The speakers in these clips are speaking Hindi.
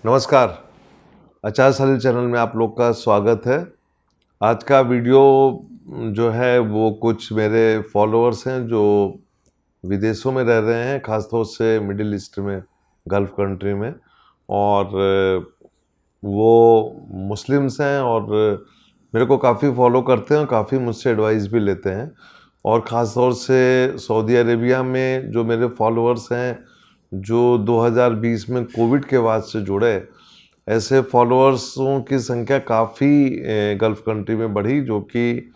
नमस्कार। आचार्य सलील चैनल में आप लोग का स्वागत है। आज का वीडियो जो है वो कुछ मेरे फॉलोअर्स हैं जो विदेशों में रह रहे हैं, ख़ासतौर से मिडिल ईस्ट में, गल्फ़ कंट्री में, और वो मुस्लिम्स हैं और मेरे को काफ़ी फॉलो करते हैं और काफ़ी मुझसे एडवाइस भी लेते हैं। और ख़ास तौर से सऊदी अरेबिया में जो मेरे फॉलोअर्स हैं, जो 2020 में कोविड के बाद से जुड़े, ऐसे फॉलोअर्सों की संख्या काफ़ी गल्फ़ कंट्री में बढ़ी, जो कि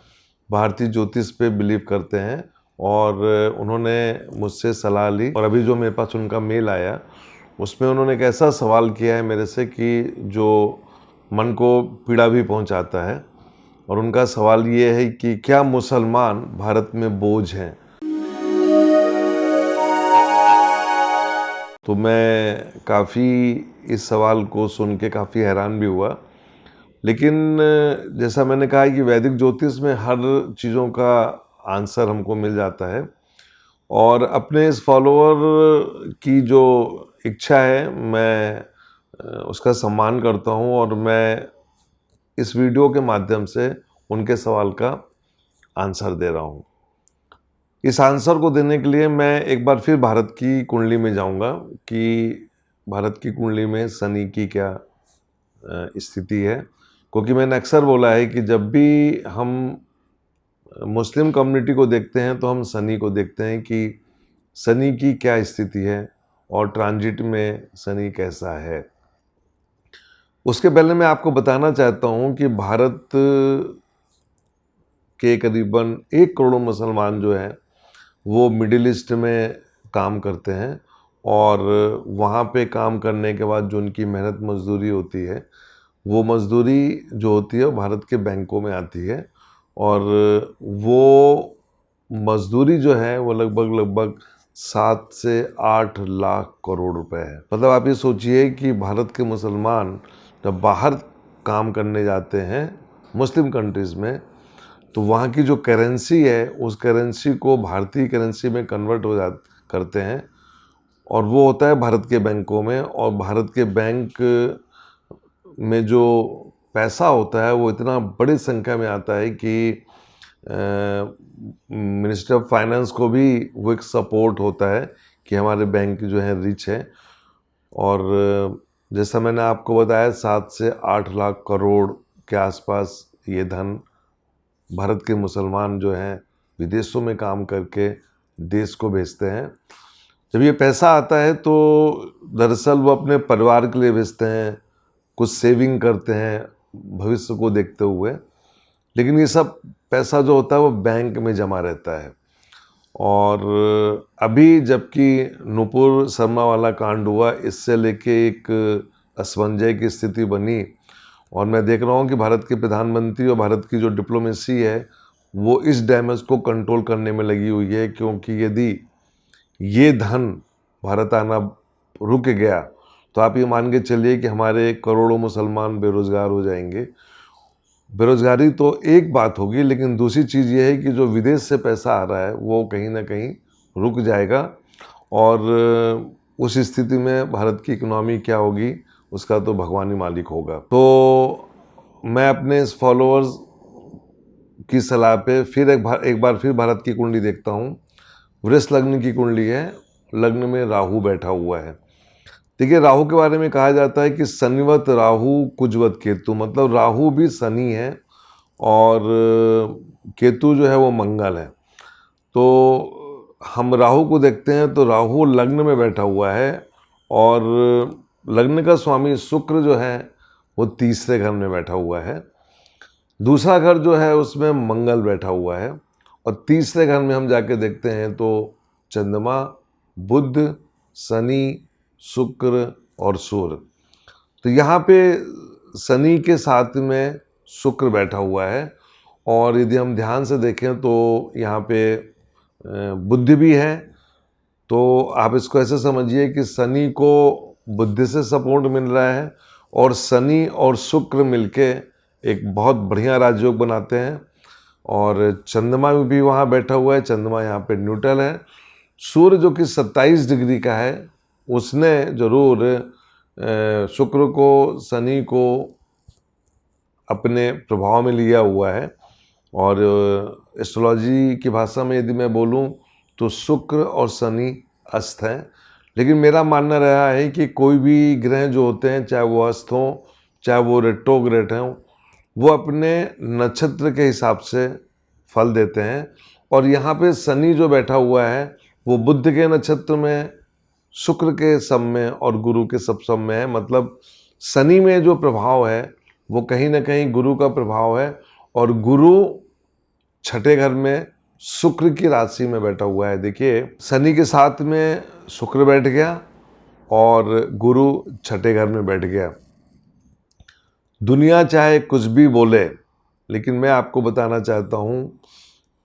भारतीय ज्योतिष पे बिलीव करते हैं। और उन्होंने मुझसे सलाह ली और अभी जो मेरे पास उनका मेल आया उसमें उन्होंने एक ऐसा सवाल किया है मेरे से कि जो मन को पीड़ा भी पहुंचाता है। और उनका सवाल ये है कि क्या मुसलमान भारत में बोझ हैं। तो मैं काफ़ी इस सवाल को सुन के काफ़ी हैरान भी हुआ, लेकिन जैसा मैंने कहा कि वैदिक ज्योतिष में हर चीज़ों का आंसर हमको मिल जाता है। और अपने इस फॉलोअर की जो इच्छा है मैं उसका सम्मान करता हूँ और मैं इस वीडियो के माध्यम से उनके सवाल का आंसर दे रहा हूँ। इस आंसर को देने के लिए मैं एक बार फिर भारत की कुंडली में जाऊंगा कि भारत की कुंडली में शनि की क्या स्थिति है, क्योंकि मैंने अक्सर बोला है कि जब भी हम मुस्लिम कम्युनिटी को देखते हैं तो हम शनि को देखते हैं कि शनि की क्या स्थिति है और ट्रांजिट में शनि कैसा है। उसके पहले मैं आपको बताना चाहता हूं कि भारत के करीबन 1 करोड़ मुसलमान जो हैं वो मिडिल ईस्ट में काम करते हैं, और वहाँ पे काम करने के बाद जो उनकी मेहनत मजदूरी होती है, वो मजदूरी जो होती है वो भारत के बैंकों में आती है। और वो मजदूरी जो है वो लगभग 7 से 8 लाख करोड़ रुपए है। मतलब आप ये सोचिए कि भारत के मुसलमान जब बाहर काम करने जाते हैं मुस्लिम कंट्रीज़ में, तो वहाँ की जो करेंसी है उस करेंसी को भारतीय करेंसी में कन्वर्ट करते हैं, और वो होता है भारत के बैंकों में। और भारत के बैंक में जो पैसा होता है वो इतना बड़ी संख्या में आता है कि मिनिस्टर ऑफ फाइनेंस को भी वो एक सपोर्ट होता है कि हमारे बैंक जो है रिच है। और जैसा मैंने आपको बताया 7 से 8 लाख करोड़ के आसपास ये धन भारत के मुसलमान जो हैं विदेशों में काम करके देश को भेजते हैं। जब ये पैसा आता है तो दरअसल वो अपने परिवार के लिए भेजते हैं, कुछ सेविंग करते हैं भविष्य को देखते हुए, लेकिन ये सब पैसा जो होता है वो बैंक में जमा रहता है। और अभी जबकि नुपुर शर्मा वाला कांड हुआ, इससे लेके एक असमंजस की स्थिति बनी, और मैं देख रहा हूँ कि भारत के प्रधानमंत्री और भारत की जो डिप्लोमेसी है वो इस डैमेज को कंट्रोल करने में लगी हुई है, क्योंकि यदि ये धन भारत आना रुक गया तो आप ये मान के चलिए कि हमारे करोड़ों मुसलमान बेरोज़गार हो जाएंगे। बेरोज़गारी तो एक बात होगी, लेकिन दूसरी चीज़ ये है कि जो विदेश से पैसा आ रहा है वो कहीं ना कहीं रुक जाएगा, और उस स्थिति में भारत की इकोनॉमी क्या होगी उसका तो भगवान ही मालिक होगा। तो मैं अपने इस फॉलोअर्स की सलाह पे फिर एक बार फिर भारत की कुंडली देखता हूँ। वृष लग्न की कुंडली है, लग्न में राहु बैठा हुआ है। देखिए, राहु के बारे में कहा जाता है कि शनिवत राहु कुजवत केतु, मतलब राहु भी शनि है और केतु जो है वो मंगल है। तो हम राहु को देखते हैं तो राहु लग्न में बैठा हुआ है, और लग्न का स्वामी शुक्र जो है वो तीसरे घर में बैठा हुआ है। दूसरा घर जो है उसमें मंगल बैठा हुआ है, और तीसरे घर में हम जाके देखते हैं तो चंद्रमा, बुध, शनि, शुक्र और सूर्य। तो यहाँ पे शनि के साथ में शुक्र बैठा हुआ है, और यदि हम ध्यान से देखें तो यहाँ पे बुध भी है। तो आप इसको ऐसे समझिए कि शनि को बुद्धि से सपोर्ट मिल रहा है, और शनि और शुक्र मिलके एक बहुत बढ़िया राजयोग बनाते हैं। और चंद्रमा भी वहाँ बैठा हुआ है, चंद्रमा यहाँ पे न्यूट्रल है। सूर्य जो कि 27 डिग्री का है, उसने जरूर शुक्र को, शनि को अपने प्रभाव में लिया हुआ है। और एस्ट्रोलॉजी की भाषा में यदि मैं बोलूं तो शुक्र और शनि अस्त हैं। लेकिन मेरा मानना रहा है कि कोई भी ग्रह जो होते हैं, चाहे वो अस्त हों, चाहे वो रेट्रोग्रेड हों, वो अपने नक्षत्र के हिसाब से फल देते हैं। और यहाँ पे शनि जो बैठा हुआ है वो बुध के नक्षत्र में, शुक्र के सम में और गुरु के सप्तम में है। मतलब शनि में जो प्रभाव है वो कहीं ना कहीं गुरु का प्रभाव है। और गुरु छठे घर में शुक्र की राशि में बैठा हुआ है। देखिए, शनि के साथ में शुक्र बैठ गया और गुरु छठे घर में बैठ गया। दुनिया चाहे कुछ भी बोले, लेकिन मैं आपको बताना चाहता हूँ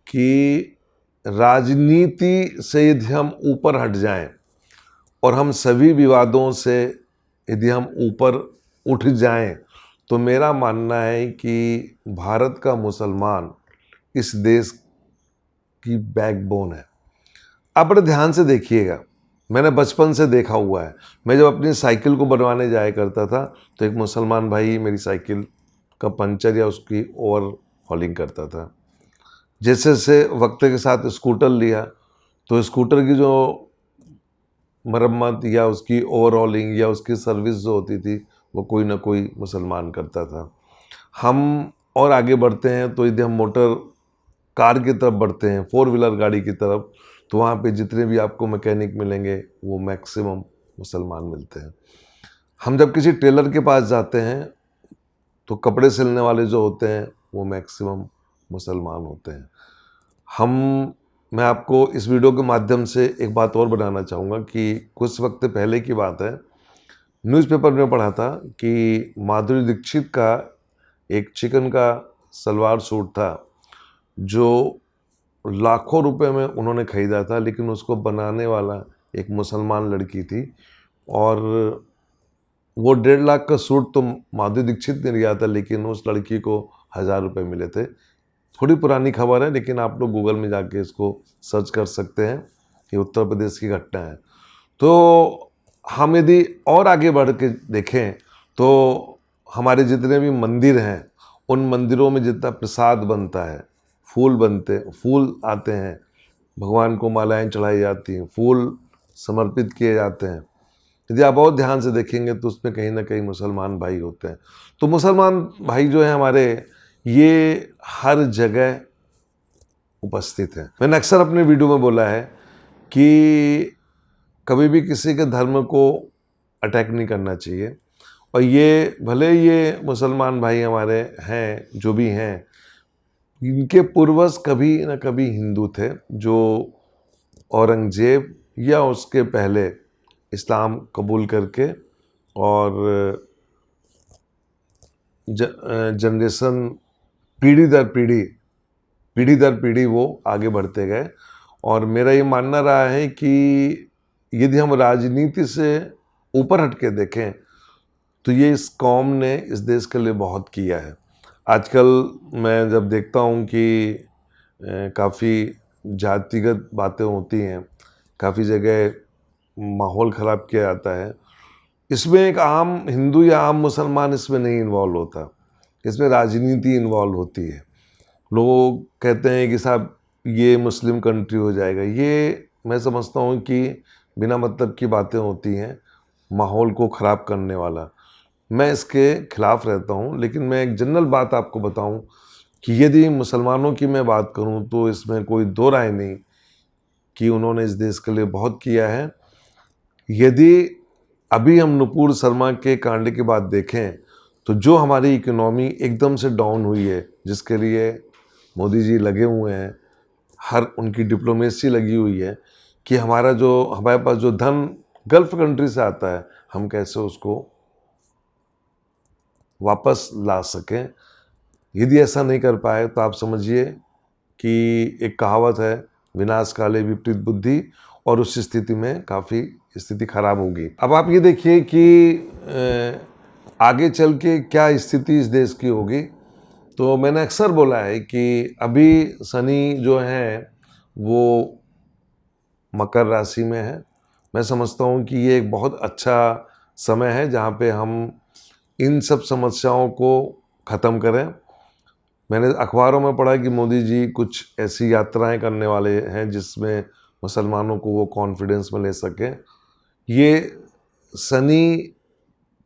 कि राजनीति से यदि हम ऊपर हट जाएं और हम सभी विवादों से यदि हम ऊपर उठ जाएं, तो मेरा मानना है कि भारत का मुसलमान इस देश की बैकबोन है। आप बड़े ध्यान से देखिएगा, मैंने बचपन से देखा हुआ है। मैं जब अपनी साइकिल को बनवाने जाया करता था तो एक मुसलमान भाई मेरी साइकिल का पंचर या उसकी ओवर हॉलिंग करता था। जैसे जैसे वक्त के साथ स्कूटर लिया तो स्कूटर की जो मरम्मत या उसकी ओवरऑलिंग या उसकी सर्विस जो होती थी वो कोई ना कोई मुसलमान करता था। हम और आगे बढ़ते हैं तो यदि हम मोटर कार की तरफ बढ़ते हैं, 4 व्हीलर गाड़ी की तरफ, तो वहाँ पे जितने भी आपको मैकेनिक मिलेंगे वो मैक्सिमम मुसलमान मिलते हैं। हम जब किसी टेलर के पास जाते हैं तो कपड़े सिलने वाले जो होते हैं वो मैक्सिमम मुसलमान होते हैं। मैं आपको इस वीडियो के माध्यम से एक बात और बनाना चाहूँगा कि कुछ वक्त पहले की बात है, न्यूज़पेपर में पढ़ा था कि माधुरी दीक्षित का एक चिकन का सलवार सूट था जो लाखों रुपए में उन्होंने ख़रीदा था, लेकिन उसको बनाने वाला एक मुसलमान लड़की थी। और वो 1.5 लाख का सूट तो माधुरी दीक्षित ने लिया था, लेकिन उस लड़की को 1000 रुपये मिले थे। थोड़ी पुरानी खबर है, लेकिन आप लोग गूगल में जाके इसको सर्च कर सकते हैं। ये उत्तर प्रदेश की घटना है। तो हम यदि और आगे बढ़ के देखें तो हमारे जितने भी मंदिर हैं, उन मंदिरों में जितना प्रसाद बनता है, फूल आते हैं, भगवान को मालाएं चढ़ाई जाती हैं, फूल समर्पित किए जाते हैं। यदि आप बहुत ध्यान से देखेंगे तो उसमें कहीं ना कहीं मुसलमान भाई होते हैं। तो मुसलमान भाई जो हैं हमारे, ये हर जगह उपस्थित हैं। मैंने अक्सर अपने वीडियो में बोला है कि कभी भी किसी के धर्म को अटैक नहीं करना चाहिए। और ये भले ये मुसलमान भाई हमारे हैं, जो भी हैं, इनके पूर्वज कभी न कभी हिंदू थे, जो औरंगजेब या उसके पहले इस्लाम कबूल करके और जनरेशन पीढ़ी दर पीढ़ी वो आगे बढ़ते गए। और मेरा ये मानना रहा है कि यदि हम राजनीति से ऊपर हट के देखें तो ये इस कौम ने इस देश के लिए बहुत किया है। आजकल मैं जब देखता हूँ कि काफ़ी जातिगत बातें होती हैं, काफ़ी जगह माहौल ख़राब किया जाता है। इसमें एक आम हिंदू या आम मुसलमान इसमें नहीं इन्वॉल्व होता, इसमें राजनीति इन्वॉल्व होती है। लोग कहते हैं कि साहब ये मुस्लिम कंट्री हो जाएगा। ये मैं समझता हूँ कि बिना मतलब की बातें होती हैं, माहौल को ख़राब करने वाला। मैं इसके खिलाफ रहता हूँ। लेकिन मैं एक जनरल बात आपको बताऊँ कि यदि मुसलमानों की मैं बात करूँ तो इसमें कोई दो राय नहीं कि उन्होंने इस देश के लिए बहुत किया है। यदि अभी हम नुपुर शर्मा के कांड की बात देखें तो जो हमारी इकोनॉमी एकदम से डाउन हुई है, जिसके लिए मोदी जी लगे हुए हैं, हर उनकी डिप्लोमेसी लगी हुई है कि हमारे पास जो धन गल्फ कंट्री से आता है हम कैसे उसको वापस ला सकें। यदि ऐसा नहीं कर पाए तो आप समझिए कि एक कहावत है, विनाश काले विपरीत बुद्धि, और उस स्थिति में काफ़ी स्थिति खराब होगी। अब आप ये देखिए कि आगे चल के क्या स्थिति इस देश की होगी। तो मैंने अक्सर बोला है कि अभी शनि जो है वो मकर राशि में है। मैं समझता हूँ कि ये एक बहुत अच्छा समय है जहाँ पे हम इन सब समस्याओं को ख़त्म करें। मैंने अखबारों में पढ़ा कि मोदी जी कुछ ऐसी यात्राएं करने वाले हैं जिसमें मुसलमानों को वो कॉन्फिडेंस में ले सकें। ये शनि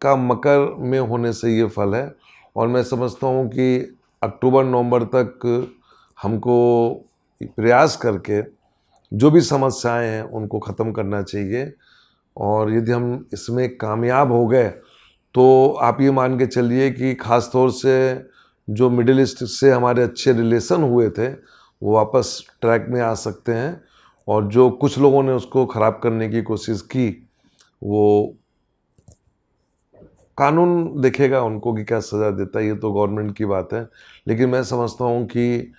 का मकर में होने से ये फल है, और मैं समझता हूँ कि अक्टूबर नवंबर तक हमको प्रयास करके जो भी समस्याएं हैं उनको ख़त्म करना चाहिए। और यदि हम इसमें कामयाब हो गए तो आप ये मान के चलिए कि ख़ास तौर से जो मिडिल ईस्ट से हमारे अच्छे रिलेशन हुए थे वो वापस ट्रैक में आ सकते हैं, और जो कुछ लोगों ने उसको ख़राब करने की कोशिश की वो कानून देखेगा उनको कि क्या सज़ा देता है, ये तो गवर्नमेंट की बात है। लेकिन मैं समझता हूँ कि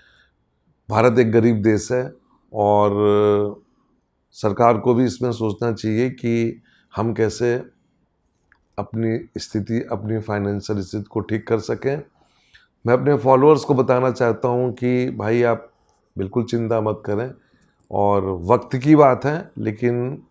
भारत एक गरीब देश है, और सरकार को भी इसमें सोचना चाहिए कि हम कैसे अपनी स्थिति, अपनी फाइनेंशियल स्थिति को ठीक कर सकें। मैं अपने फॉलोअर्स को बताना चाहता हूँ कि भाई आप बिल्कुल चिंता मत करें, और वक्त की बात है, लेकिन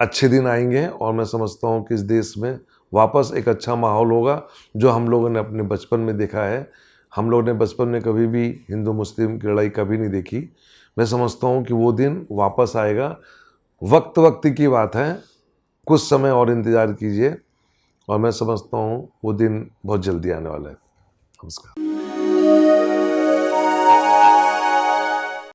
अच्छे दिन आएंगे, और मैं समझता हूँ कि इस देश में वापस एक अच्छा माहौल होगा जो हम लोगों ने अपने बचपन में देखा है। हम लोगों ने बचपन में कभी भी हिंदू मुस्लिम की लड़ाई कभी नहीं देखी। मैं समझता हूँ कि वो दिन वापस आएगा। वक्त की बात है, कुछ समय और इंतज़ार कीजिए, और मैं समझता हूँ वो दिन बहुत जल्दी आने वाला है। नमस्कार।